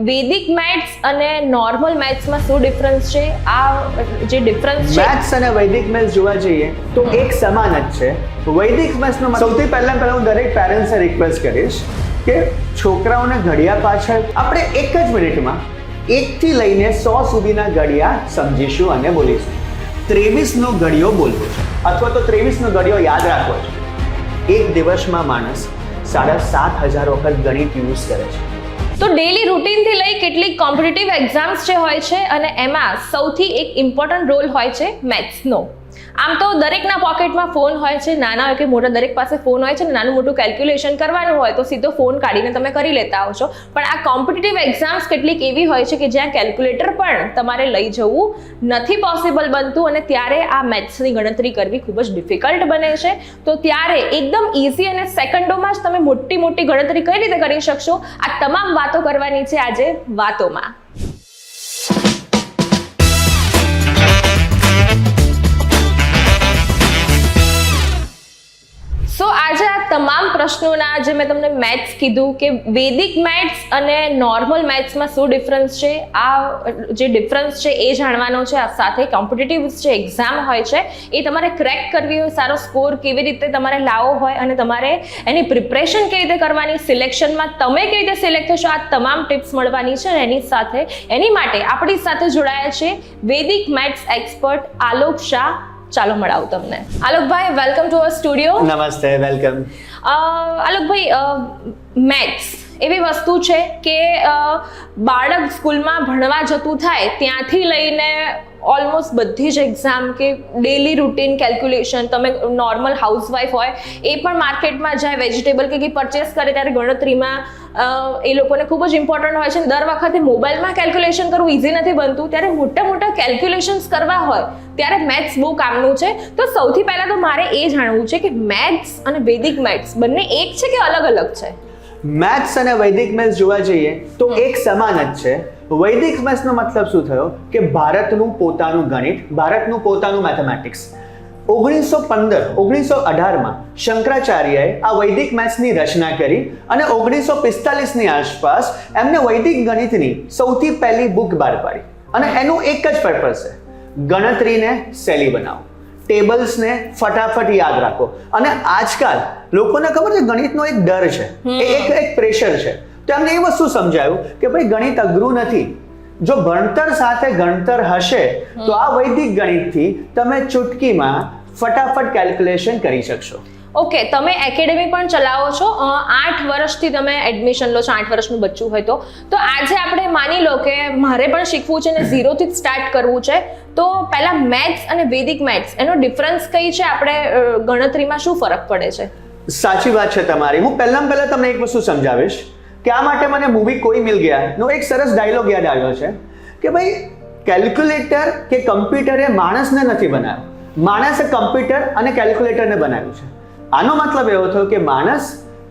વૈદિક મેથ્સ અને નોર્મલ મેથ્સમાં શું ડિફરન્સ છે? આ જે ડિફરન્સ છે, મેથ્સ અને વૈદિક મેથ્સ જોવા જઈએ તો એક સમાન જ છે. વૈદિક મેથ્સનો સૌથી પહેલા હું દરેક પેરેન્ટ્સને રિક્વેસ્ટ કરીશ કે છોકરાઓને ઘડિયા પાછળ આપણે એક જ મિનિટમાં 1 થી લઈને 100 સુધીના ઘડિયા સમજીશું અને બોલીશું. 23નો ઘડિયો બોલવો છે અથવા તો 23નો ઘડિયો યાદ રાખવો છે. એક દિવસમાં માણસ 7,500 વખત ગણિત યુઝ કરે છે. તો ડેલી રૂટીનથી લઈ કેટલીક કોમ્પિટિટિવ એક્ઝામ્સ જે હોય છે અને એમાં સૌથી એક ઇમ્પોર્ટન્ટ રોલ હોય છે મેથ્સનો. આમ તો દરેકના પોકેટમાં ફોન હોય છે, નાના હોય કે મોટા દરેક પાસે ફોન હોય છે ને નાનું મોટું કેલ્ક્યુલેશન કરવાનું હોય તો સીધો ફોન કાઢીને તમે કરી લેતા હો છો. પણ આ કોમ્પિટિટિવ એક્ઝામ્સ કેટલીક એવી હોય છે કે જ્યાં કેલ્ક્યુલેટર પણ તમારે લઈ જવું નથી પોસિબલ બનતું અને ત્યારે આ મેથ્સની ગણતરી કરવી ખૂબ જ ડિફિકલ્ટ બને છે. તો ત્યારે એકદમ ઇઝી અને સેકન્ડોમાં જ તમે મોટી મોટી ગણતરી કઈ રીતે કરી શકશો, આ તમામ વાતો કરવાની છે આજે વાતોમાં. સો આજે આ તમામ પ્રશ્નોના જે મેં તમને મેથ્સ કીધું કે વૈદિક મેથ્સ અને નોર્મલ મેથ્સમાં શું ડિફરન્સ છે, આ જે ડિફરન્સ છે એ જાણવાનો છે. આ સાથે કોમ્પિટિટિવ જે એક્ઝામ હોય છે એ તમારે ક્રેક કરવી હોય, સારો સ્કોર કેવી રીતે તમારે લાવવો હોય અને તમારે એની પ્રિપરેશન કેવી રીતે કરવાની, સિલેક્શનમાં તમે કેવી રીતે સિલેક્ટ થશો, આ તમામ ટિપ્સ મળવાની છે. અને એની સાથે એની માટે આપણી સાથે જોડાયા છે વૈદિક મેથ્સ એક્સપર્ટ આલોક શાહ. ચાલો મળાવું તમને. આલોકભાઈ, વેલકમ ટુ અવર સ્ટુડિયો. નમસ્તે, વેલકમ. આલોકભાઈ, મેથ્સ એવી વસ્તુ છે કે બાળક સ્કૂલમાં ભણવા જતું થાય ત્યાંથી લઈને ઓલમોસ્ટ બધી જ એક્ઝામ કે ડેલી રૂટીન કેલ્ક્યુલેશન, તમે નોર્મલ હાઉસવાઈફ હોય એ પણ માર્કેટમાં જાય, વેજીટેબલ કે કંઈ પરચેસ કરે ત્યારે ગણતરીમાં એ લોકોને ખૂબ જ ઇમ્પોર્ટન્ટ હોય છે. દર વખતે મોબાઈલમાં કેલ્ક્યુલેશન કરવું ઇઝી નથી બનતું, ત્યારે મોટા મોટા કેલ્ક્યુલેશન્સ કરવા હોય ત્યારે મેથ્સ બહુ કામનું છે. તો સૌથી પહેલાં તો મારે એ જાણવું છે કે મેથ્સ અને વૈદિક મેથ્સ બંને એક છે કે અલગ અલગ છે? મેથ્સ અને વૈદિક મેથ્સ જોવા જઈએ તો એક સમાન જ છે. વૈદિક મેથ્સનો મતલબ શું થયો કે ભારતનું પોતાનું ગણિત, ભારતનું પોતાનું મેથેમેટિક્સ. 1918માં શંકરાચાર્યએ આ વૈદિક મેથ્સની રચના કરી અને 1945ની આસપાસ એમને વૈદિક ગણિતની સૌથી પહેલી બુક બહાર પાડી. અને એનું એક જ પર્પઝ છે, ગણતરીને સહેલી બનાવો, ટેબલ્સને ફટાફટ યાદ રાખો. અને આજકાલ લોકોને ખબર છે ગણિતનો એક ડર છે, એક પ્રેશર છે. તો એમને એ વસ્તુ સમજાયું કે ભાઈ ગણિત અઘરું નથી, જો ભણતર સાથે ગણતર હશે તો આ વૈદિક ગણિતથી તમે ચૂટકીમાં ફટાફટ કેલ્ક્યુલેશન કરી શકશો. ઓકે, તમે એકેડેમી પણ ચલાવો છો, 8 વર્ષથી તમે એડમિશન લો છો, 8 વર્ષનું બચ્ચું હોય તો આજે આપણે માની લો કે મારે પણ શીખવું છે ને ઝીરોથી જ સ્ટાર્ટ કરવું છે, તો પહેલા મેથ્સ અને વૈદિક મેથ્સ એનો ડિફરન્સ કઈ છે, આપણે ગણતરીમાં શું ફરક પડે છે? સાચી વાત છે તમારી. હું પહેલા તમને એક વસ્તુ સમજાવીશ કે આ માટે મને મૂવી કોઈ મિલ ગયા નો એક સરસ ડાયલોગ યાદ આવ્યો છે કે ભાઈ કેલ્ક્યુલેટર કે કમ્પ્યુટરે માણસને નથી બનાવ્યો, માણસે કમ્પ્યુટર અને કેલ્ક્યુલેટરને બનાવ્યું છે. આનો મતલબ એવો થયો કે માણસ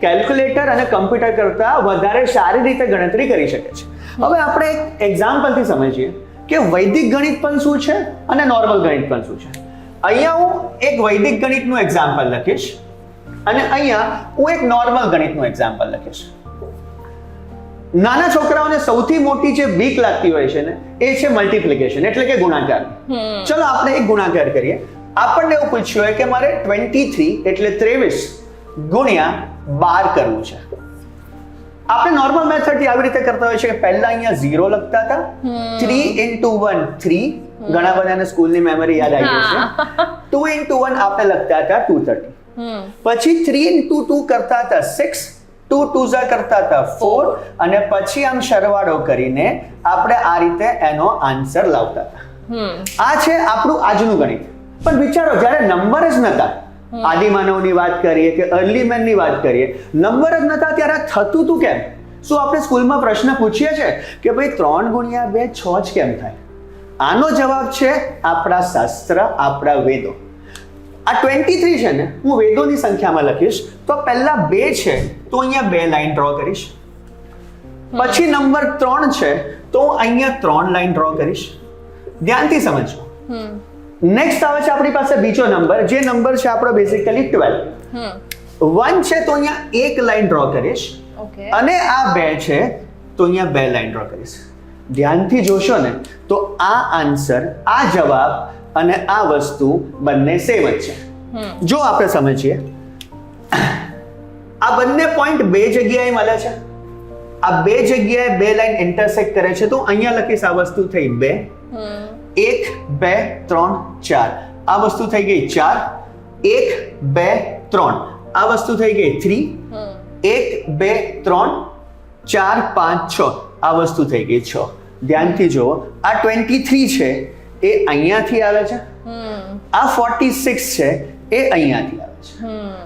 કેલ્ક્યુલેટર અને કમ્પ્યુટર કરતાં વધારે સારી રીતે ગણતરી કરી શકે છે. હવે આપણે એક એક્ઝામ્પલથી સમજીએ કે વૈદિક ગણિત પણ શું છે અને નોર્મલ ગણિત પણ શું છે. અહીંયા હું એક વૈદિક ગણિતનું એક્ઝામ્પલ લખીશ અને અહીંયા હું એક નોર્મલ ગણિતનું એક્ઝામ્પલ લખીશ. નાના છોકરાઓને સૌથી મોટી જે બીક લાગતી હોય છે ને એ છે મલ્ટીપ્લિકેશન એટલે કે ગુણાકાર. ચલો આપણે એક ગુણાકાર કરીએ. આપણને એવું પૂછ્યું હોય કે મારે 23 એટલે 23 ગુણ્યા 12 કરવું છે. આપણે નોર્મલ મેથડથી આવી રીતે કરતા હોય છે કે પહેલા અહીંયા 0 લખતા હતા, 3 into 1 3, ઘણા બધાને સ્કૂલની મેમરી યાદ આવી છે. 2 into 1 આપણે લખતા હતા 230, પછી 3 into 2 કરતા હતા 6, 2 2s કરતા હતા 4 અને પછી આમ સરવાળો કરીને આપણે આ રીતે એનો આન્સર લાવતા હતા. આ છે આપણું આજનું ગણિત. પણ વિચારો જ્યારે નંબર જ નતા, આદિમાનવની વાત કરીએ કે અર્લી મેનની વાત કરીએ, નંબર જ નતા ત્યારે થતું તું કેમ? શું આપણે સ્કૂલમાં પ્રશ્ન પૂછીએ છીએ કે ભાઈ 3 ગુણ્યા 2 6 જ કેમ થાય? આનો જવાબ છે આપણા શાસ્ત્ર, આપણા વેદો. આ 23 છે ને હું વેદોની સંખ્યામાં લખીશ તો પહેલા 2 છે તો અહીંયા 2 લાઈન ડ્રો કરીશ, પછી નંબર 3 છે તો હું અહીંયા 3 લાઈન ડ્રો કરીશ. ધ્યાનથી સમજો. નેક્સ્ટ આવે છે આપણી પાસે બીજો નંબર, જે નંબર છે આપણો બેઝિકલી 12. 1 છે તો અહીંયા 1 લાઈન ડ્રો કરીશ અને આ 2 છે તો અહીંયા 2 લાઈન ડ્રો કરીશ. ધ્યાનથી જોશો ને તો આ આન્સર, આ જવાબ અને આ વસ્તુ બંને સેમ જ છે. જો આપણે સમજીએ, આ બંને પોઈન્ટ 2 જગ્યાએ મળે છે. આ 2 જગ્યાએ 2 લાઈન ઇન્ટરસેક્ટ કરે છે, તો અહીંયા લખીશ આ વસ્તુ થઈ 2, 1 2 3 4, આ વસ્તુ થઈ ગઈ 4, 1 2 3, આ વસ્તુ થઈ ગઈ 3, 1 2 3 4 5 6, આ વસ્તુ થઈ ગઈ 6. ધ્યાનથી જુઓ, આ 23 છે એ અહીંયાથી આવે છે, આ 46 છે એ અહીંયાથી આવે છે,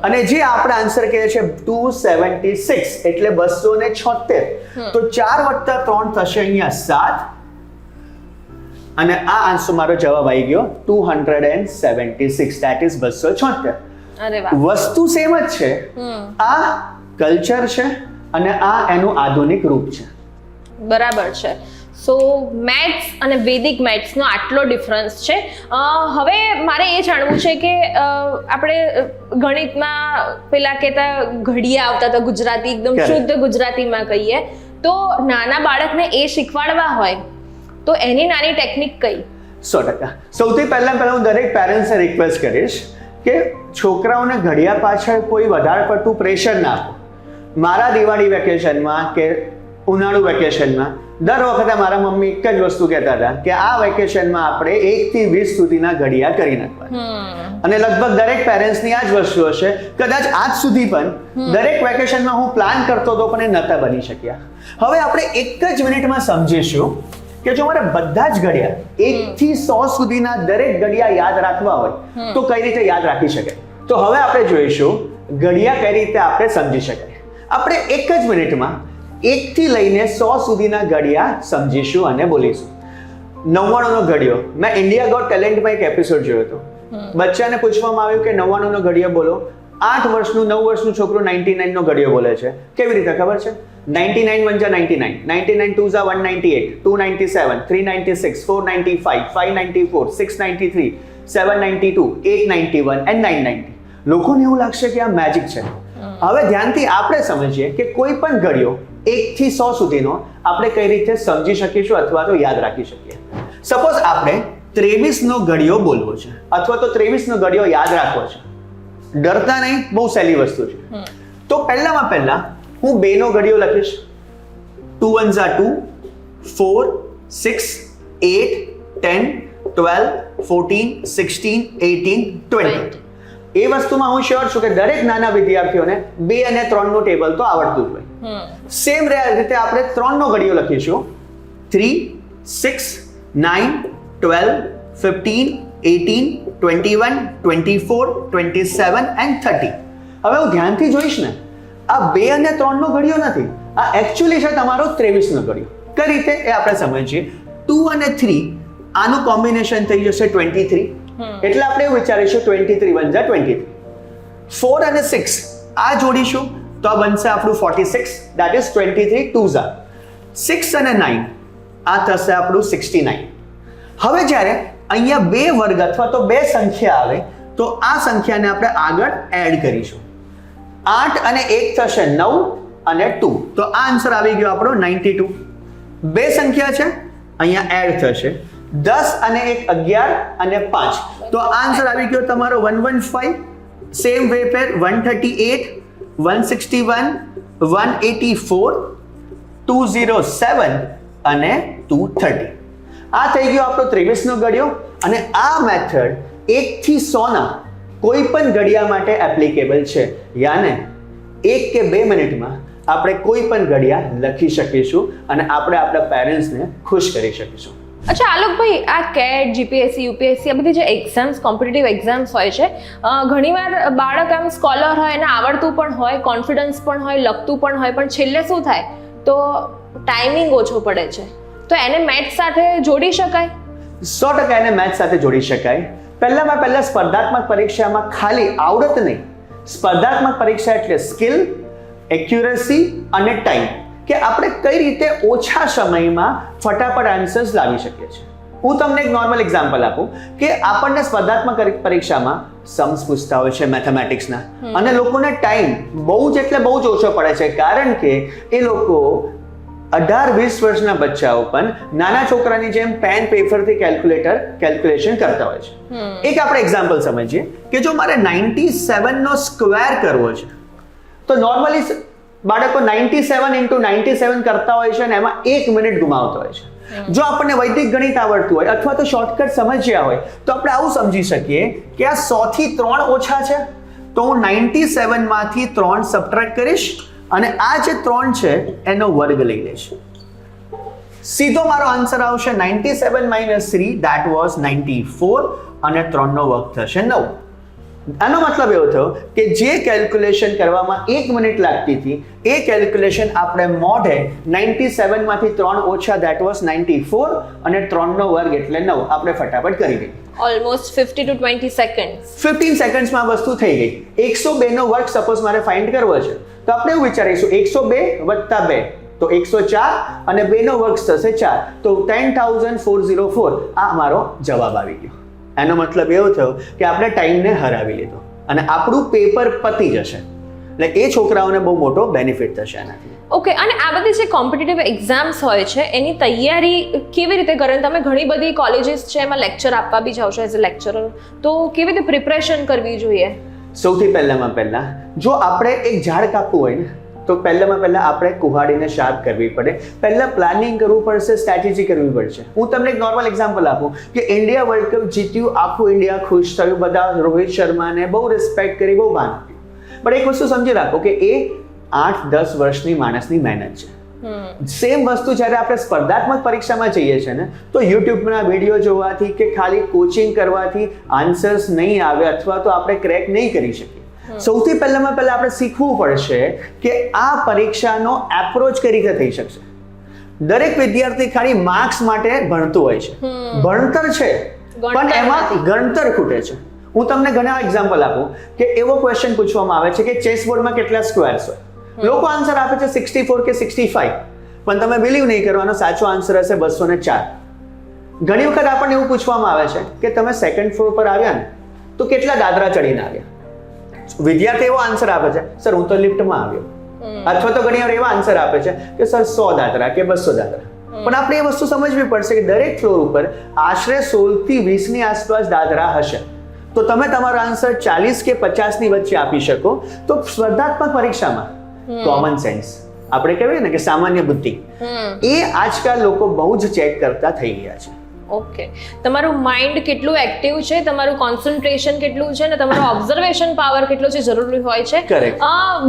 અને જે આપણે આન્સર કહે છે 276 એટલે 276, તો 4 વત્તા 3 થશે અહીંયા 7, અને આ આન્સર મારો જવાબ આવી ગયો 276, ધેટ ઇઝ 276. અરે વાહ, વસ્તુ સેમ જ છે. આ કલ્ચર છે અને આ એનું આધુનિક રૂપ છે. બરાબર છે. સો મેથ્સ અને વૈદિક મેથ્સનો આટલો ડિફરન્સ છે. હવે મારે એ જાણવું છે કે આપણે ગણિતમાં પેલા કહેતા ઘડિયા આવતા હતા, ગુજરાતી એકદમ શુદ્ધ ગુજરાતીમાં કહીએ તો નાના બાળકને એ શીખવાડવા હોય તો એની નાની ટેકનિક કઈ? 100%. સૌથી પહેલા હું દરેક પેરેન્ટ્સને રિક્વેસ્ટ કરીશ કે છોકરાઓને ઘડિયા પાછળ કોઈ વધારે પડતું પ્રેશર ના આપો. મારા દિવાળી વેકેશનમાં કે ઉનાળુ વેકેશનમાં દર વખતે મારા મમ્મી એક જ વસ્તુ કહેતા હતા કે આ વેકેશનમાં આપણે 1 થી 20 સુધીના ઘડિયા કરી નાખવાના, અને લગભગ દરેક પેરેન્ટ્સની આ જ વસ્તુ હશે. કદાચ આજ સુધી પણ દરેક વેકેશનમાં હું પ્લાન કરતો હતો પણ એ નહોતા બની શક્યા. હવે આપણે એક જ મિનિટમાં સમજીશું કે જો મારે બધા જ ઘડિયા 1 થી 100 સુધીના દરેક ઘડિયા યાદ રાખવા હોય તો કઈ રીતે યાદ રાખી શકાય. તો હવે આપણે જોઈશું ઘડિયા કઈ રીતે આપણે સમજી શકાય. આપણે એક જ મિનિટમાં 1 થી લઈને 100 સુધીના ઘડિયા સમજીશું અને બોલીશું. 99 નો ઘડિયો, મેં ઇન્ડિયા ગોટ ટેલેન્ટમાં એક એપિસોડ જોયો હતો. બચ્ચાને પૂછવામાં આવ્યું કે 99 નો ઘડિયો બોલો. 8 વર્ષનું 9 વર્ષનું છોકરું 99 નો ઘડિયો બોલે છે. કેવી રીતે ખબર છે? 99 1 99, 99 2 198, 297, 396, 495, 594, 693, 792, 891 and 990. લોકોને એવું લાગશે કે આ મેજિક છે. હવે ધ્યાનથી આપણે સમજીએ કે કોઈ પણ ઘડિયો 1 થી 100 સુધીનો આપણે કઈ રીતે સમજી શકીશું અથવા તો યાદ રાખી શકીએ. સપોઝ આપણે 23 નો ઘડિયો બોલવો છે અથવા તો 23 નો ઘડિયો યાદ રાખવો છે. ડરતા નહીં, બહુ સહેલી વસ્તુ છે. તો પહેલા હું 2 નો ઘડિયો લખીશ. 2 1s are 2, 4 6 8 10 12 14 16 18 20. એ વસ્તુમાં હું શ્યોર છું કે દરેક નાના વિદ્યાર્થીઓને 2 અને 3 નો ટેબલ તો આવડતું જ હોય. સેમ રીતે આપણે 3 નો ઘડિયો લખીશું. 3 6 9 12 15 18 21 24 27 and 30. હવે હું ધ્યાનથી જોઈશ ને, આ 2 અને 3 નો ઘડિયો નથી, આ એકચ્યુઅલી છે તમારો 23 નો ઘડિયો. કઈ રીતે એ આપણે સમજીએ. 2 અને 3 આનું કોમ્બિનેશન થઈ જશે 23, એટલે આપણે એવું વિચારીશું 23 1 are 23. 4 અને 6 આ જોડીશું તો આ બનશે આપણું 46, that is 23 2s are. 6 અને 9 આ થશે આપણું 69. હવે જ્યારે અહીંયા 2 વર્ગ અથવા તો 2 સંખ્યા આવે તો આ સંખ્યાને આપણે આગળ એડ કરીશું. 8 અને 1 થશે 9 અને 2, તો આ આન્સર આવી ગયો આપણો 92. 2 સંખ્યા છે, અહીંયા એડ થશે 10 અને 1 11 અને 5, તો આન્સર આવી ગયો તમારો 115. સેમ વે પર 138 161 184 207 અને 230. આ થઈ ગયો આપણો 23 નો ઘડિયો. અને આ મેથડ 1 થી 100 ના કોઈ પણ ઘડિયા માટે એપ્લિકેબલ છે. યાને 1 કે 2 મિનિટમાં આપણે કોઈ પણ ઘડિયા લખી શકીશું અને આપણે આપણા પેરેન્ટ્સને ખુશ કરી શકીશું. અચ્છા આલોકભાઈ, આ કેટ, જીપીએસસી, યુપીએસસી આ બધી જે એક્ઝામ્સ, કોમ્પિટિટિવ એક્ઝામ્સ હોય છે, ઘણીવાર બાળક આમ સ્કોલર હોય, એને આવડતું પણ હોય, કોન્ફિડન્સ પણ હોય, લખતું પણ હોય, પણ છેલ્લે શું થાય તો ટાઈમિંગ ઓછો પડે છે. તો એને મેથ્સ સાથે જોડી શકાય? 100% એને મેથ્સ સાથે જોડી શકાય. પહેલા સ્પર્ધાત્મક પરીક્ષામાં ખાલી આવડત નહીં, સ્પર્ધાત્મક પરીક્ષા એટલે સ્કિલ, એક્યુરેસી અને ટાઈમ, કે આપણે કઈ રીતે ઓછા સમયમાં ફટાફટ આન્સર્સ લાવી શકીએ છીએ. હું તમને એક નોર્મલ એક્ઝામ્પલ આપું કે આપણને સ્પર્ધાત્મક પરીક્ષામાં सम्स પૂછતા હોય છે મેથેમેટિક્સના, અને લોકોને ટાઈમ બહુ જ એટલે બહુ જ ઓછો પડે છે, કારણ કે એ લોકો 18-20 વર્ષના બચ્ચાઓ પણ નાના છોકરાની જેમ પેન પેપરથી કેલ્ક્યુલેશન કરતા હોય છે. એક આપણે એક્ઝામ્પલ સમજીએ કે જો મારે 97 નો સ્ક્વેર કરવો છે તો નોર્મલી બાળકો 97 into 97 કરતા હોય છે અને એમાં 1 મિનિટ ગુમાવતા હોય છે. જો આપણને વૈદિક ગણિત આવડતું હોય અથવા તો શોર્ટકટ સમજ્યા હોય તો આપણે આવું સમજી શકીએ કે આ 100 થી 3 ઓછા છે તો હું 97 માંથી 3 સબટ્રેક્ટ કરીશ અને આ જે 3 છે એનો વર્ગ લઈ લઈશ. સીધો મારો આન્સર આવશે 97 minus 3 that was 94 અને 3 નો વર્ગ થશે 9. આનો મતલબ એવો થયો કે જે કેલ્ક્યુલેશન કરવામાં 1 મિનિટ લાગતી હતી એ કેલ્ક્યુલેશન આપણે મોઢે 97 માંથી 3 ઓછા that was 94 અને 3 નો વર્ગ એટલે 9 આપણે ફટાફટ કરી દીધી. Almost 50 to 20 seconds. 15 સેકન્ડ્સમાં વસ્તુ થઈ ગઈ. 102 નો વર્ગ સપોઝ મારે ફાઇન્ડ કરવો છે તો આપણે એવું વિચારીશું 102 વત્તા 2 તો 104 અને 2 નો વર્ગ થશે 4 તો 10,404 આ અમારો જવાબ આવી ગયો. એનો મતલબ એવો થયો કે આપણે ટાઈમને હરાવી લીધો અને આપણું પેપર પતી જશે. એટલે એ છોકરાઓને બહુ મોટો બેનિફિટ થશે એનાથી. ઓકે, અને આ બધી જે કોમ્પિટિટિવ એક્ઝામ્સ હોય છે એની તૈયારી કેવી રીતે કરે? તમે ઘણી બધી કોલેજીસ છે એમાં લેક્ચર આપવા બી જાઓ છો એઝ અ લેક્ચરર, તો કેવી રીતે પ્રિપરેશન કરવી જોઈએ? સૌથી પહેલા જો આપણે એક ઝાડ કાપવું હોય ને તો પહેલા આપણે કુહાડીને શાર્પ કરવી પડે. પહેલા પ્લાનિંગ કરવું પડશે, સ્ટ્રેટેજી કરવી પડશે. હું તમને એક નોર્મલ એક્ઝામ્પલ આપું કે ઇન્ડિયા વર્લ્ડ કપ જીત્યું, આખું ઇન્ડિયા ખુશ થયું, બધા રોહિત શર્માને બહુ રિસ્પેક્ટ કરી, બહુ માન આપ્યું. પણ એક વસ્તુ સમજી રાખો કે એ 8-10 વર્ષની માણસની મહેનત છે. સેમ વસ્તુ જ્યારે આપણે સ્પર્ધાત્મક પરીક્ષામાં જઈએ છીએ ને તો યુટ્યુબના વિડીયો જોવાથી કે ખાલી કોચિંગ કરવાથી આન્સર્સ નહીં આવે અથવા તો આપણે ક્રેક નહીં કરી શકીએ. સૌથી પહેલા આપણે શીખવું પડશે કે આ પરીક્ષાનો એપ્રોચ કઈ રીતે થઈ શકશે. દરેક વિદ્યાર્થી ખાલી માર્ક્સ માટે ભણતું હોય છે, ભણતર છે પણ એમાં ગણતર ખૂટે છે. હું તમને ઘણા એક્ઝામ્પલ આપું કે એવો ક્વેશ્ચન પૂછવામાં આવે છે કે ચેસ બોર્ડમાં કેટલા સ્ક્વેર્સ હોય, લોકો આન્સર આપે છે 64 કે 65, પણ તમે બિલીવ નહીં કરવાનો, સાચો આન્સર હશે 204. ઘણી વખત આપણને એવું પૂછવામાં આવે છે કે તમે સેકન્ડ ફ્લોર પર આવ્યા ને તો કેટલા દાદરા ચડીને આવ્યા. વિદ્યાર્થી એવો આન્સર આપે છે સર હું તો લિફ્ટમાં આવ્યો, અથવા તો ઘણી વાર એવા આન્સર આપે છે કે સર 100 દાદરા કે 200 દાદરા. પણ આપણે એ વસ્તુ સમજવી પડશે કે દરેક ફ્લોર ઉપર આશરે 16 થી 20 ની આસપાસ દાદરા હશે. તો તમે તમારો આન્સર 40 કે 50 ની વચ્ચે આપી શકો. તો સ્પર્ધાત્મક પરીક્ષામાં કોમન સેન્સ આપણે કહેવાય ને કે સામાન્ય બુદ્ધિ એ આજકાલ લોકો બહુ જ ચેક કરતા થઈ ગયા છે. ઓકે, તમારું માઇન્ડ કેટલું એક્ટિવ છે, તમારું કોન્સન્ટ્રેશન કેટલું છે અને તમારો ઓબ્ઝર્વેશન પાવર કેટલો છે જરૂરી હોય છે.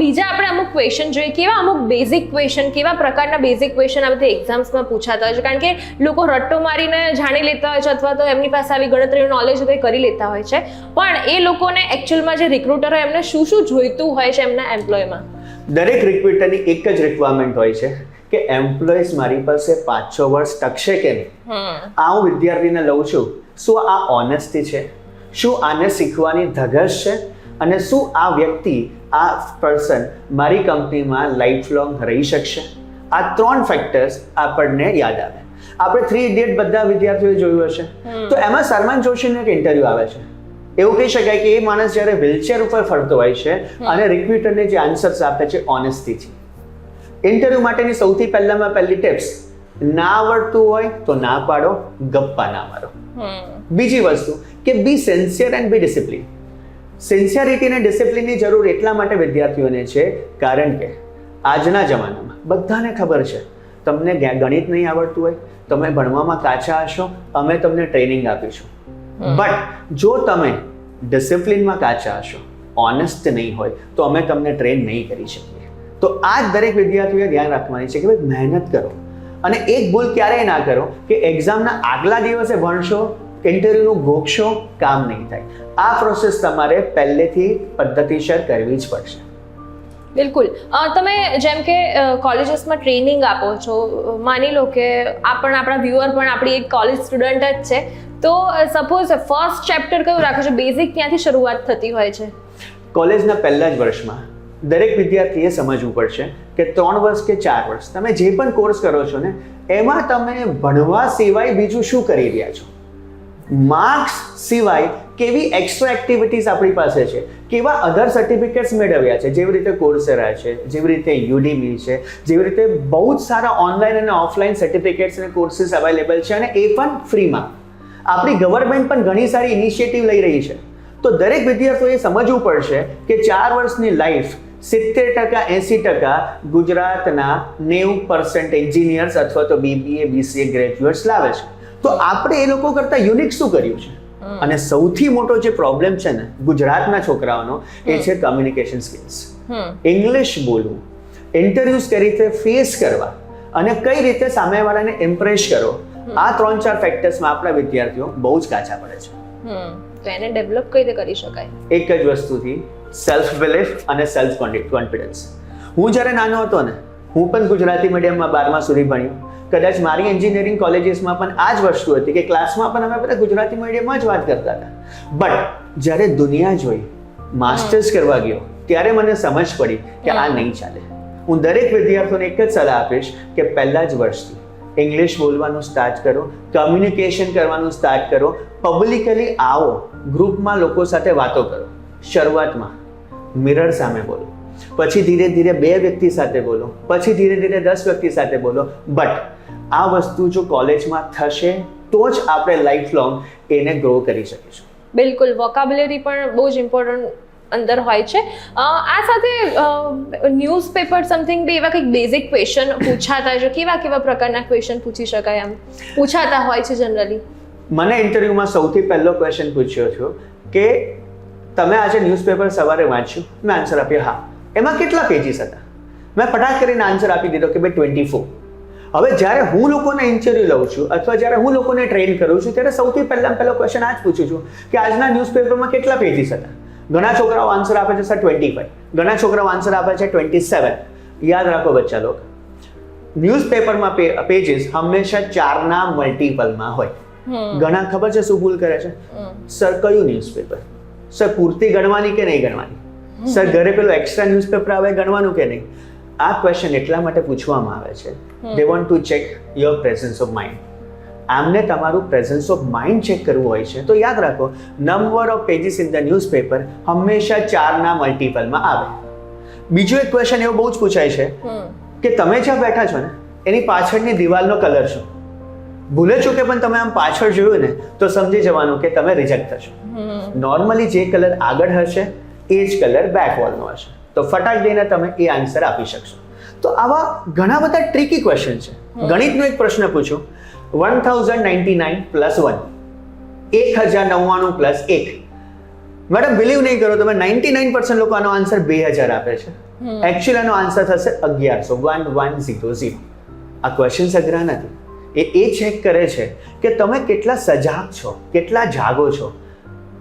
બીજા આપણે અમુક ક્વેશ્ચન જોઈએ, કેવા અમુક બેઝિક ક્વેશ્ચન, કેવા પ્રકારના બેઝિક ક્વેશ્ચન આ બધી એક્ઝામ્સમાં પૂછાતા હોય છે? કારણ કે લોકો રટ્ટો મારીને જાણી લેતા હોય છે અથવા તો એમની પાસે આવી ગણતરીનું નોલેજ હોય કરી લેતા હોય છે, પણ એ લોકોને એકચ્યુઅલમાં જે રિક્રુટર હોય એમને શું જોઈતું હોય છે એમના એમ્પ્લોયમાં? દરેક રિક્રુટરની એક જ રિક્વાયરમેન્ટ હોય છે કે એમ્પ્લોઈઝ મારી પાસે 5-6 વર્ષ ટકશે કે નહીં. આ હું વિદ્યાર્થીને લઉં છું, શું આ ઓનેસ્ટી છે, શું આને શીખવાની ધગશ છે અને શું આ વ્યક્તિ, આ પર્સન મારી કંપનીમાં લાઈફ લોંગ રહી શકશે. આ 3 ફેક્ટર્સ આપણને યાદ આવે. આપણે 3 ઇડિયટ બધા વિદ્યાર્થીઓએ જોયું હશે તો એમાં સલમાન જોશીનું એક ઇન્ટરવ્યુ આવે છે. એવું કહી શકાય કે એ માણસ જ્યારે વ્હીલચેર ઉપર ફરતો હોય છે અને રિક્રુટરને જે આન્સર્સ આપે છે ઓનેસ્ટીથી. ઇન્ટરવ્યુ માટેની સૌથી પહેલી ટિપ્સ, ના આવડતું હોય તો ના પાડો, ગપ્પા ના મારો. બીજી વસ્તુ કે be sincere and be discipline. Sincerity અને ડિસિપ્લિનની જરૂર એટલા માટે વિદ્યાર્થીઓને છે કારણ કે આજના જમાનામાં બધાને ખબર છે તમને ગણિત નહીં આવડતું હોય, તમે ભણવામાં કાચા હશો, અમે તમને ટ્રેનિંગ આપીશું. બટ જો તમે ડિસિપ્લિનમાં કાચા હશો, ઓનેસ્ટ નહીં હોય તો અમે તમને ટ્રેન નહીં કરી શકીએ. તો આ જ દરેક વિદ્યાર્થીઓએ ધ્યાન રાખવાની છે કે ભાઈ મહેનત કરો અને એક ભૂલ ક્યારેય ના કરો કે એક્ઝામના આગલા દિવસે ભણશો, ઇન્ટરવ્યુનું ગોખશો, કામ નહીં થાય. આ પ્રોસેસ તમારે પહેલેથી પદ્ધતિસર કરવી જ પડશે. બિલકુલ. તમે જેમ કે કોલેજીસમાં ટ્રેનિંગ આપો છો, માની લો કે આપણા વ્યુઅર પણ આપણી એક કોલેજ સ્ટુડન્ટ જ છે, તો સપોઝ ફર્સ્ટ ચેપ્ટર કયું રાખો છો? બેઝિક ત્યાંથી શરૂઆત થતી હોય છે. કોલેજના પહેલા જ વર્ષમાં દરેક વિદ્યાર્થીએ સમજવું પડશે કે 3 વર્ષ કે 4 વર્ષ તમે જે પણ કોર્સ કરો છો ને એમાં તમે ભણવા સિવાય બીજું શું કરી રહ્યા છો. માર્ક્સ સિવાય કેવી એક્સ્ટ્રા એક્ટિવિટીઝ આપણી પાસે છે, કેવા અધર સર્ટિફિકેટ્સ મેળવ્યા છે, જેવી રીતે કોર્સેરા છે, જેવી રીતે યુડીમી છે, જેવી રીતે બહુ જ સારા ઓનલાઈન અને ઓફલાઈન સર્ટિફિકેટ્સ અને કોર્સીસ અવેલેબલ છે, અને એ પણ ફ્રીમાં. આપણી ગવર્મેન્ટ પણ ઘણી સારી ઇનિશિયેટિવ લઈ રહી છે. તો દરેક વિદ્યાર્થીઓએ સમજવું પડશે કે 4 વર્ષની લાઈફ 70% 80% ગુજરાતના 90% એન્જિનિયર્સ અથવા તો BBA BCA ગ્રેજ્યુએટ્સ લાવે છે. તો આપણે એ લોકો કરતા યુનિક શું કર્યું છે? અને સૌથી મોટો જે પ્રોબ્લેમ છે ને ગુજરાતના છોકરાઓનો, એ છે કમ્યુનિકેશન સ્કિલ્સ. ઇંગ્લિશ બોલવું, ઇન્ટરવ્યુઝ કઈ રીતે ફેસ કરવા અને કઈ રીતે સામેવાળાને ઇમ્પ્રેસ કરો, આ 3-4 ફેક્ટર્સમાં આપણા વિદ્યાર્થીઓ બહુ જ કાચા પડે છે. તો એને ડેવલપ કઈ રીતે કરી શકાય? એક જ વસ્તુથી, સેલ્ફ બિલીફ અને સેલ્ફ કોન્ફિડન્સ. હું જ્યારે નાનો હતો ને, હું પણ ગુજરાતી મીડિયમમાં 12મા સુધી ભણ્યો. કદાચ મારી એન્જિનિયરિંગ કોલેજીસમાં પણ આ જ વસ્તુ હતી કે ક્લાસમાં પણ અમે બધા ગુજરાતી મીડિયમમાં જ વાત કરતા હતા. બટ જ્યારે દુનિયા જોઈ, માસ્ટર્સ કરવા ગયો, ત્યારે મને સમજ પડી કે આ નહીં ચાલે. હું દરેક વિદ્યાર્થીઓને એક જ સલાહ આપીશ કે પહેલા જ વર્ષથી ઇંગ્લિશ બોલવાનું સ્ટાર્ટ કરો, કમ્યુનિકેશન કરવાનું સ્ટાર્ટ કરો, પબ્લિકલી આવો, ગ્રુપમાં લોકો સાથે વાતો કરો. શરૂઆતમાં મિરર સામે બોલો, પછી ધીરે ધીરે 2 વ્યક્તિ સાથે બોલો, પછી ધીરે ધીરે 10 વ્યક્તિ સાથે બોલો. બટ આ વસ્તુ જો કોલેજમાં થશે તો જ આપણે લાઈફ લોંગ એને ગ્રો કરી શકીશું. બિલકુલ, વોકાબ્યુલરી પણ બહુ જ ઇમ્પોર્ટન્ટ અંદર હોય છે. આ સાથે ન્યૂઝપેપર સમથિંગ બી એવા કંઈક બેઝિક ક્વેશ્ચન પૂછાતા છે. કેવા પ્રકારના ક્વેશ્ચન પૂછી શકાય, આમ પૂછાતા હોય છે જનરલી? મને ઇન્ટરવ્યુમાં સૌથી પહેલો ક્વેશ્ચન પૂછ્યો છો કે તમે આજે ન્યૂઝપેપર સવારે વાંચ્યું? મેં આન્સર આપ્યો હા. એમાં કેટલા પેજીસ હતા? મેં ફટાક કરીને આન્સર આપી દીધો કે ભાઈ 24. હવે જ્યારે હું લોકોને ઇન્ટરવ્યુ લઉં છું અથવા જ્યારે હું લોકોને ટ્રેન કરું છું, ત્યારે સૌથી પહેલો ક્વેશ્ચન આ જ પૂછું છું કે આજના ન્યૂઝપેપરમાં કેટલા પેજીસ હતા? ઘણા છોકરાઓ આન્સર આપે છે સર 25, ઘણા છોકરાઓ આન્સર આપે છે 27. યાદ રાખો બચ્ચા લોકો, ન્યૂઝપેપરમાં પેજીસ હંમેશા 4ના મલ્ટીપલમાં હોય. ઘણા ખબર છે શું ભૂલ કરે છે? સર કયું ન્યૂઝપેપર? સર પૂર્તિ ગણવાની કે નહીં ગણવાની? સર ઘરે પેલો એક્સ્ટ્રા ન્યૂઝપેપર આવે ગણવાનું કે નહીં? આ ક્વેશ્ચન એટલા માટે પૂછવામાં આવે છે, they want to check your presence of mind. આમને તમારું પ્રેઝન્સ ઓફ માઇન્ડ ચેક કરવું હોય છે. તો યાદ રાખો, number of pages in the newspaper હંમેશા 4ના મલ્ટીપલમાં આવે. બીજો એક ક્વેશ્ચન એવો બહુ જ પૂછાય છે કે તમે જ્યાં બેઠા છો ને, એની પાછળની દિવાલનો કલર શું? ભૂલે ચૂકે પણ તમે આમ પાછળ જોયું ને તો સમજી જવાનું કે તમે રિજેક્ટ થશો. નોર્મલી જે કલર આગળ હશે એ જ કલર બેક વોલનો હશે. તો ફટાક દઈને તમે એ આન્સર આપી શકશો. તો આવા ઘણા બધા ટ્રિકી ક્વેશ્ચન છે. ગણિતનો એક પ્રશ્ન પૂછો, 1099 + 1, 1099 + 1. મેડમ બિલીવ નહીં કરો, તમે 99% લોકો આનો આન્સર 2000 આપે છે. એકચ્યુઅલી આનો આન્સર થશે 1100, 1100. આ ક્વેશ્ચન અઘરા નથી. એ ચેક કરે છે કે તમે કેટલા સજાગ છો, કેટલા જાગો છો.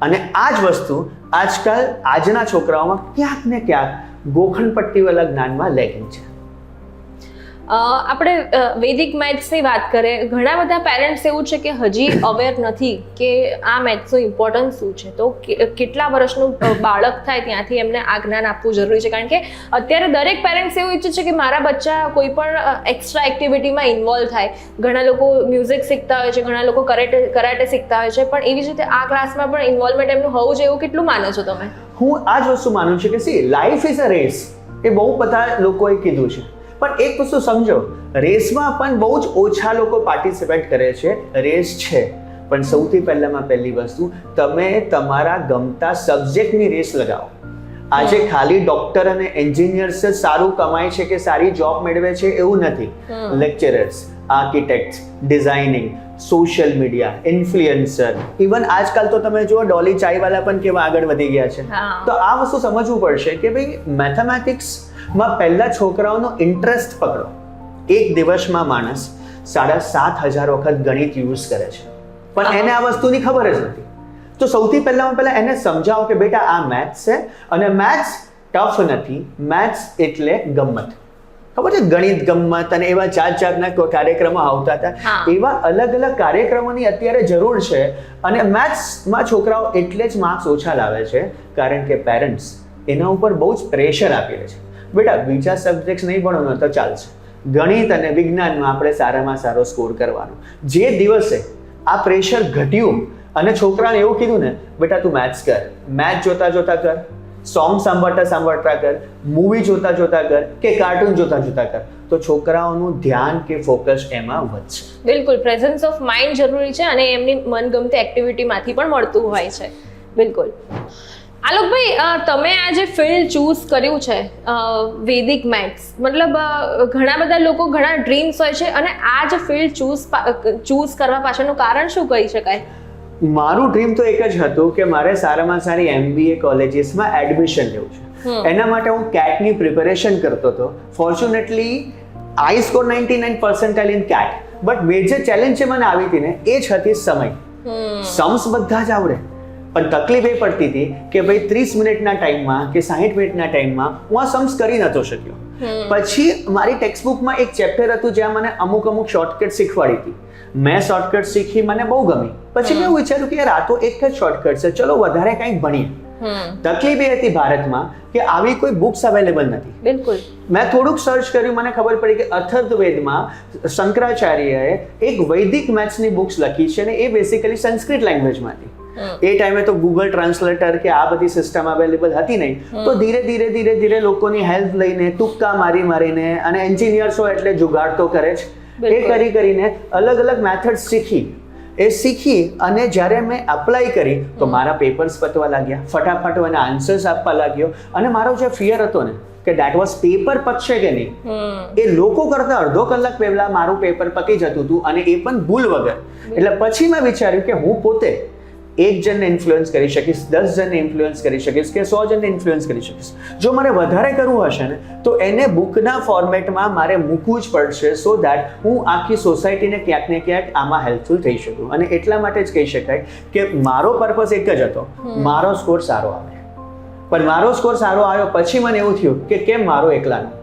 અને આ જ વસ્તુ આજકાલ આજના છોકરાઓમાં ક્યાંક ને ક્યાંક ગોખણપટ્ટીવાળા જ્ઞાનમાં લેકિંગ છે. આપણે વૈદિક મેથ્સની વાત કરીએ, ઘણા બધા પેરેન્ટ્સ એવું છે કે હજી અવેર નથી કે આ મેથ્સનું ઇમ્પોર્ટન્સ શું છે. તો કેટલા વર્ષનું બાળક થાય ત્યાંથી એમને આ જ્ઞાન આપવું જરૂરી છે? કારણ કે અત્યારે દરેક પેરેન્ટ્સ એવું ઈચ્છે છે કે મારા બચ્ચા કોઈ પણ એક્સ્ટ્રા એક્ટિવિટીમાં ઇન્વોલ્વ થાય. ઘણા લોકો મ્યુઝિક શીખતા હોય છે, ઘણા લોકો કરાટે શીખતા હોય છે, પણ એવી જ રીતે આ ક્લાસમાં પણ ઇન્વોલ્વમેન્ટ એમનું હોવું જોઈએ, એવું કેટલું માનો છો તમે? હું આ જ વસ્તુ માનું છું કે લાઈફ ઇઝ અ રેસ. એ બહુ બધા લોકોએ કીધું છે, પણ એક વસ્તુ સમજો, રેસમાં પણ બહુ જ ઓછા લોકો પાર્ટિસિપેટ કરે છે. રેસ છે, પણ સૌથી પહેલી વસ્તુ, તમે તમારા ગમતા સબ્જેક્ટની રેસ લગાવો. આજે ખાલી ડોક્ટર અને એન્જિનિયર્સ જ સારું કમાય છે કે સારી જોબ મેળવે છે એવું નથી. Lecturers, architects, designing, social media, influencer, even આજકાલ તો તમે જુઓ ડોલી ચાયવાલા પણ કેવા આગળ વધી ગયા છે. તો આ વસ્તુ સમજવું પડશે કે ભાઈ મેથેમેટિક્સમાં પહેલા છોકરાઓનો ઇન્ટરેસ્ટ પકડો. એક દિવસમાં માણસ 7,500 વખત ગણિત યુઝ કરે છે, પણ એને આ વસ્તુની ખબર જ નથી. તો સૌથી પહેલા એને સમજાવો કે બેટા આ મેથ્સ છે અને મેથ્સ ટફ નથી. મેથ્સ એટલે ગમ્મત. ખબર છે, ગણિત ગમ્મત અને એવા જાતના કાર્યક્રમો આવતા હતા. એવા અલગ અલગ કાર્યક્રમોની અત્યારે જરૂર છે. અને મેથ્સમાં છોકરાઓ એટલે જ માર્ક્સ ઓછા લાવે છે કારણ કે પેરેન્ટ્સ એના ઉપર બહુ જ પ્રેશર આપી રહે છે. બેટા બીજા સબ્જેક્ટ નહીં ભણો તો ચાલશે, ગણિત અને વિજ્ઞાનમાં આપણે સારામાં સારો સ્કોર કરવાનો. જે દિવસે આ પ્રેશર ઘટ્યું અને છોકરાને એવું કીધું ને, બેટા તું મેથ્સ કર, મેથ્સ જોતા જોતા કર, સોંગ સાંભળતા સાંભળતા કર, મૂવી જોતા જોતા કર કે કાર્ટૂન જોતા જોતા કર, તો છોકરાઓનું ધ્યાન કે ફોકસ એમાં વધશે. બિલકુલ, પ્રેઝન્સ ઓફ માઇન્ડ જરૂરી છે અને એમની મનગમતી એક્ટિવિટીમાંથી પણ મળતું હોય છે. બિલકુલ. આલોકભાઈ, તમે આ જે ફિલ્ડ ચૂઝ કર્યું છે વૈદિક મેથ્સ, મતલબ ઘણા બધા લોકો ઘણા ડ્રીમ્સ હોય છે અને આ જે ફિલ્ડ ચૂઝ કરવા પાછળનું કારણ શું કહી શકાય? મારું ડ્રીમ તો એક જ હતું કે મારે સારામાં સારી MBA કોલેજીસમાં એડમિશન લેવું છે. એના માટે હું કેટની પ્રિપેરેશન કરતો હતો. Fortunately I score 99% in cat, but major challenge જે મને આવી હતી ને એ જ હતી સમય. સમ્સ બધા જ આવડે, પણ તકલીફ એ પડતી હતી કે ભાઈ 30 મિનિટના ટાઈમમાં કે 60 મિનિટના ટાઈમમાં હું આ સમ્સ કરી નતો શક્યો. પછી મારી ટેક્સ્ટબુકમાં એક ચેપ્ટર હતું જ્યાં મને અમુક શોર્ટકટ શીખવાડી હતી. મેં શોર્ટકટ શીખી, મને બહુ ગમી. પછી મેં વિચાર્યું કે યાર આ તો એક જ શોર્ટકટ છે, ચલો વધારે કંઈક ભણીએ. તકલીફ એ હતી ભારતમાં કે આવી કોઈ બુક્સ અવેલેબલ નથી. બિલકુલ. મેં થોડુંક સર્ચ કર્યું, મને ખબર પડી કે અથર્વવેદમાં શંકરાચાર્યએ એક વૈદિક મેથ્સની બુક્સ લખી છે અને એ બેસિકલી સંસ્કૃત લેંગ્વેજમાં હતી. એ ટાઈમે તો ગૂગલ ટ્રાન્સલેટર કે આ બધી સિસ્ટમ અવેલેબલ હતી નહીં. તો ધીરે ધીરે લોકોની હેલ્પ લઈને તુક્કા મારીને, અને એન્જિનિયર્સ હોય એટલે જુગાડ તો કરે જ, એ કરીને અલગ મેથડ શીખી અને જ્યારે મેં એપ્લાય કરી તો મારા પેપર્સ પતવા લાગ્યા, ફટાફટ મને આન્સર્સ આપવા લાગ્યો. અને મારો જે ફિયર હતો ને કે દેટ વોઝ પેપર પતશે કે નહીં, એ લોકો કરતા અડધો કલાક પહેલા મારું પેપર પતી જતું હતું અને એ પણ ભૂલ વગર. એટલે પછી મેં વિચાર્યું કે હું પોતે એક જણને ઇન્ફ્લુઅન્સ કરી શકીશ, 10 જણને ઇન્ફ્લુઅન્સ કરી શકીશ કે 100 જણને ઇન્ફ્લુઅન્સ કરી શકીશ. જો મારે વધારે કરવું હશે ને તો એને બુકના ફોર્મેટમાં મારે મૂકવું જ પડશે, સો દેટ હું આખી સોસાયટીને ક્યાંક ને ક્યાંક આમાં હેલ્પફુલ થઈ શકું. અને એટલા માટે જ કહી શકાય કે મારો પર્પઝ એક જ હતો, મારો સ્કોર સારો આવે. પણ મારો સ્કોર સારો આવ્યો પછી મને એવું થયું કે કેમ મારો એકલાનો,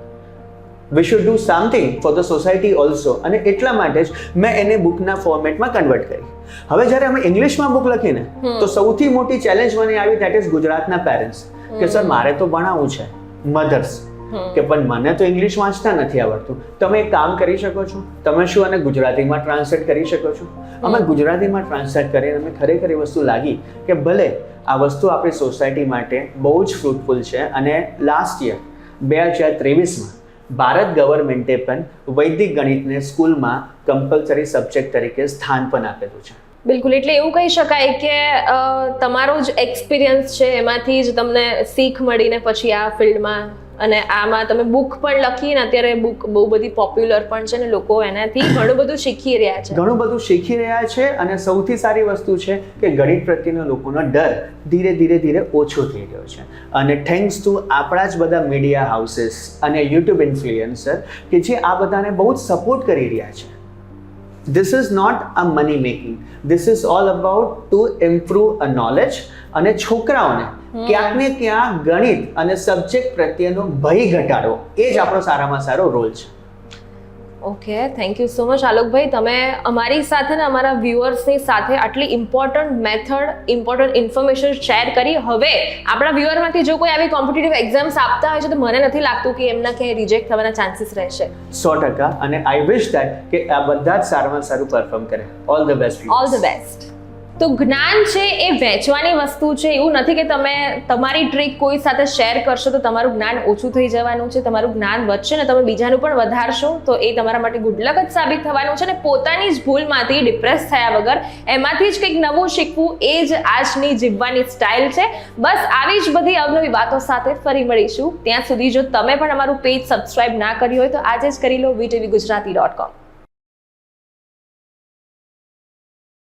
we should do something for the society also. અને એટલા માટે જ મેં એને બુકના ફોર્મેટમાં કન્વર્ટ કરી. હવે જ્યારે અમે ઇંગ્લિશમાં બુક લખીને તો સૌથી મોટી ચેલેન્જ મને આવી, ધેટ ઇઝ ગુજરાતના પેરેન્ટ્સ કે સર મારે તો ભણાવવું છે, મધર્સ કે પણ મને તો ઇંગ્લિશ વાંચતા નથી આવડતું. તમે એક કામ કરી શકો છો, તમે શું આને ગુજરાતીમાં ટ્રાન્સલેટ કરી શકો છો? અમે ગુજરાતીમાં ટ્રાન્સલેટ કરીને અમે ખરેખર એ વસ્તુ લાગી કે ભલે આ વસ્તુ આપણી સોસાયટી માટે બહુ જ ફ્રૂટફુલ છે. અને લાસ્ટ યર 2023માં ભારત ગવર્મેન્ટે પણ વૈદિક ગણિતને સ્કૂલમાં કમ્પલસરી સબ્જેક્ટ તરીકે સ્થાન પણ આપેલું છે. બિલકુલ. એટલે એવું કહી શકાય કે તમારો જ એક્સપિરિયન્સ છે, એમાંથી જ તમને શીખ મળીને પછી આ ફિલ્ડમાં, અને આમાં તમે બુક પણ લખી ને અત્યારે બુક બહુ બધી પોપ્યુલર પણ છે ને લોકો એનાથી ઘણું બધું શીખી રહ્યા છે. અને સૌથી સારી વસ્તુ છે કે ગણિત પ્રત્યેનો લોકોનો ડર ધીરે ઓછો થઈ રહ્યો છે. અને થેન્ક્સ ટુ આપણા જ બધા મીડિયા હાઉસીસ અને યુટ્યુબ ઇન્ફ્લુએન્સર કે જે આ બધાને બહુ જ સપોર્ટ કરી રહ્યા છે. This is not a money making. This is all about to improve a knowledge. અને છોકરાઓને ક્યાંક ને ક્યાંક ગણિત અને સબ્જેક્ટ પ્રત્યેનો ભય ઘટાડવો, એ જ આપણો સારામાં સારો રોલ છે. Okay, thank you so much આલોકભાઈ. તમે અમારી સાથે ને અમારા વ્યુઅર્સની સાથે આટલી important method, important information share કરી. હવે આપણા વ્યુઅરમાંથી જો કોઈ આવી કોમ્પિટિટિવ એક્ઝામ્સ આપતા હોય છે તો મને નથી લાગતું કે એમના ક્યાંય રિજેક્ટ થવાના ચાન્સીસ રહેશે. 100%. અને આઈ વિશ દેટ કે આ બધા જ સારામાં સારું પરફોર્મ કરે. All the best. All the best. તો જ્ઞાન છે એ વહેંચવાની વસ્તુ છે. એવું નથી કે તમે તમારી ટ્રીક કોઈ સાથે શેર કરશો તો તમારું જ્ઞાન ઓછું થઈ જવાનું છે. તમારું જ્ઞાન વધશે ને તમે બીજાનું પણ વધારશો તો એ તમારા માટે ગુડ લક જ સાબિત થવાનું છે. ને પોતાની જ ભૂલમાંથી ડિપ્રેસ થયા વગર એમાંથી જ કંઈક નવું શીખવું, એ જ આજની જીવવાની સ્ટાઇલ છે. બસ આવી જ બધી અવનવી વાતો સાથે ફરી મળીશું. ત્યાં સુધી જો તમે પણ અમારું પેજ સબસ્ક્રાઇબ ના કર્યું હોય તો આજે જ કરી લો, VTV Gujarati.com.